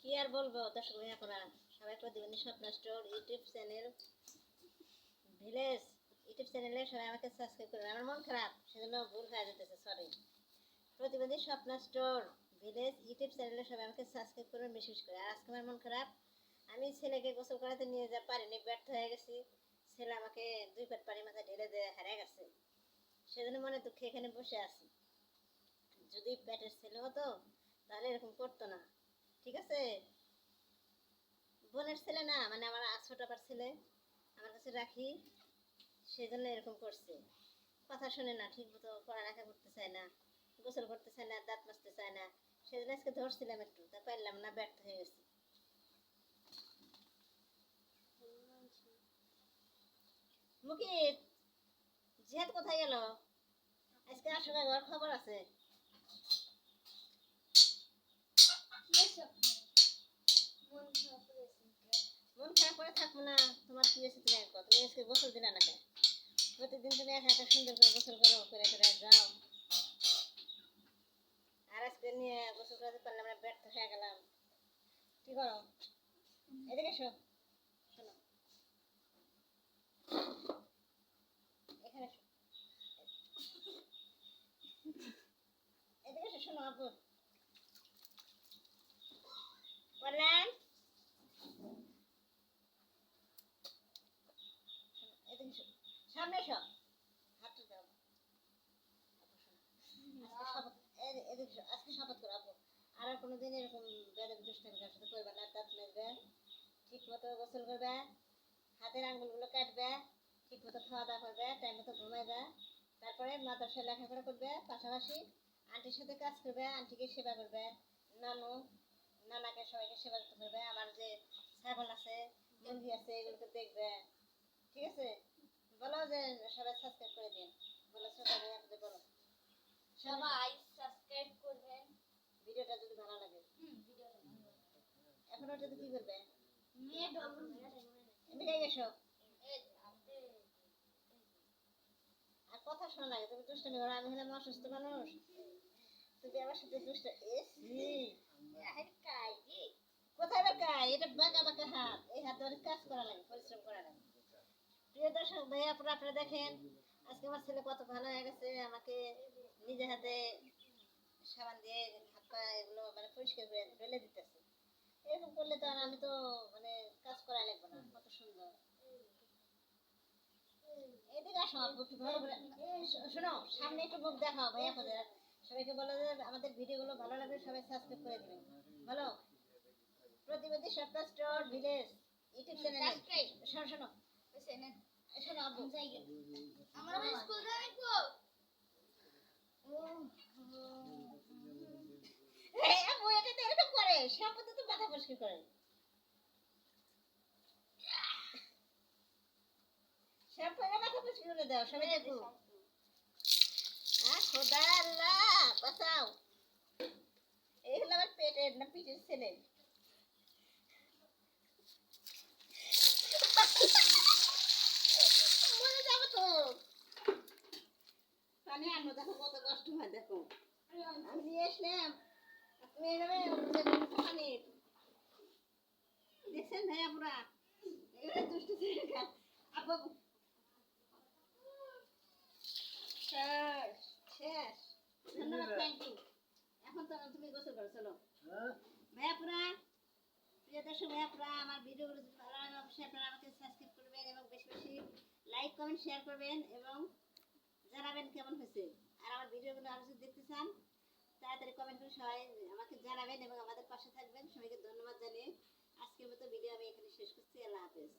কি আর বলবো দর্শক ভাইয়ারা, সবাই প্রতিবন্ধী স্বপ্ন store YouTube channel village YouTube চ্যানেলে সবাই আমাকে সাবস্ক্রাইব করুন। আমার মন খারাপ সেজন্য ভুল হয়ে যেতেছে, সরি। প্রতিবন্ধী স্বপ্ন স্টোর ভিলেজ ইউটিউব চ্যানেলে সবাই আমাকে সাবস্ক্রাইব করুন বিশেষ করে। আর আজকে আমার মন খারাপ, আমি ছেলেকে গোসল করাতে নিয়ে যা পারিনি, ব্যর্থ হয়ে গেছি। ছেলে আমাকে 2 পেট পানি মাথায় ঢেলে দিয়ে হারিয়ে গেছে, সেজন্য মনে দুঃখে এখানে বসে আছি। যদি পেটের ছেলে হতো তাহলে এরকম করতো না, ঠিক আছে? বোনের ছেলে না, মানে আমার ছোট আপার ছেলে, আমার কাছে রাখি, সেজন্য এরকম করছে। কথা শুনে না, ঠিক মতো পড়ালেখা করতে চায় না, গোসল করতে চায় না, দাঁত মাজতে চায় না, সেজন্য আজকে ধরছিলাম একটু, তা পারলাম না, ব্যর্থ হয়ে গেছি। মুকিত, জিহাদ কোথায় গেল? আজকে আসলে ঘর খবর আছে। মন খারাপ করে থাকবো না, তোমার কি হয়েছে তুমি একবার, তুমি আজকে গোসল দিলা না কেন? প্রতিদিন তুমি একা একা সুন্দর করে গোসল করো, করে করে যাও, আর আজকে নিয়ে গোসল করতে পারলাম না, ব্যর্থ হয়ে গেলাম। কি করো? এদিকে এসো, শোনো, এখানে এসো, এদিকে এসো, শোনো আপু, বললাম এদিকে এসো, সামনে এসো, হাতটা দাও। এদিকে এসো, আজকে শপথ করো আপু, আর কোনোদিন এরকম বেদব দুষ্টামি কার সাথে করবে না। দাঁত মাজবে, ঠিক মতো গোসল করবে, হাতের আঙ্গুলগুলো কাটবে, ঠিক মতো খাওয়া দাওয়া করবে, টাইম মতো ঘুমাইবে, তারপরে মাদ্রাসায় লেখাপড়া করবে, পাশাপাশি আন্টির সাথে কাজ করবে, আন্টিকে সেবা করবে, নানু নানাকে সবাইকে সেবা করতে করবে। আমার যে ছাগল আছে, মুরগি আছে, এগুলোকে দেখবে, ঠিক আছে? বলো যে সবাই সাবস্ক্রাইব করে দিন, বলো ছোট ভাই আপনাদের বলো সবাই সাবস্ক্রাইব করবেন। ভিডিওটা যদি ভালো লাগে। এখন ওটাতে কি করবে? মেয়ে ডবল এদিকে এসো, আর কথা শোনা লাগে, তুমি দুষ্টামি করো, আমি হলাম অসুস্থ মানুষ, তুমি আমার সাথে দুষ্ট। এসি কোথায় বাঁকা? এটা বাঁকা বাঁকা হাত, এই হাতে অনেক কাজ করা লাগে, পরিশ্রম করা লাগে। প্রিয় দর্শক ভাইয়া আপনারা দেখেন, আজকে আমার ছেলে কত ভালো হয়ে গেছে, আমাকে নিজে হাতে সাবান দিয়ে হাত পা এগুলো মানে পরিষ্কার করে ফেলে দিতেছে। এরকম করলে তো আর আমি তো মানে কাজ করা লাগবে না, কত সুন্দর। এদিকে আসো আপু, একটু ভালো করে শোনো, সামনে একটু মুখ দেখাও ভাইয়া আপনাদের, সবাইকে বলো যে আমাদের ভিডিওগুলো ভালো লাগলে সবাই সাবস্ক্রাইব করে দিবেন। বলো প্রতিবন্ধী স্বপ্ন স্টোর ভিলেজ ইউটিউব চ্যানেলে শোনো শোনো শোনো আপু, আমরা স্কুল যাইবো। এই আপু এটা তো এরকম করে, শ্যাম্পুতে তো মাথা পরিষ্কার করে, শ্যাম্পু এনে মাথা পরিষ্কার করে দাও, সবাই দেখো। খোদা আল্লাহ বাঁচাও, এই হলো আমার পেটের না পিঠের ছেলে। মরে যাবো তো, পানি আনো, দেখো কত কষ্ট হয়, দেখো আমি নিয়ে আসলাম, তুমি এইভাবে পানি দেখছেন ভাইয়া পুরা, এগুলো দুষ্ট ছেলে আপু। শেষ শেষ, ধন্যবাদ, থ্যাংক ইউ। এখন তো তুমি গোসল করো, চলো ভাইয়া পুরা। প্রিয় দর্শক ভাইয়া পুরা, আমার ভিডিওগুলো যদি ভালো লাগে অবশ্যই আপনারা আমাকে সাবস্ক্রাইব করবেন এবং বেশি বেশি লাইক কমেন্ট শেয়ার করবেন এবং জানাবেন কেমন হয়েছে। আর আমার ভিডিওগুলো আরো যদি দেখতে চান তাড়াতাড়ি কমেন্ট করে সবাই আমাকে জানাবেন এবং আমাদের পাশে থাকবেন। সবাইকে ধন্যবাদ জানিয়ে আজকের মতো ভিডিও আমি এখানে শেষ করছি। আল্লাহ হাফেজ।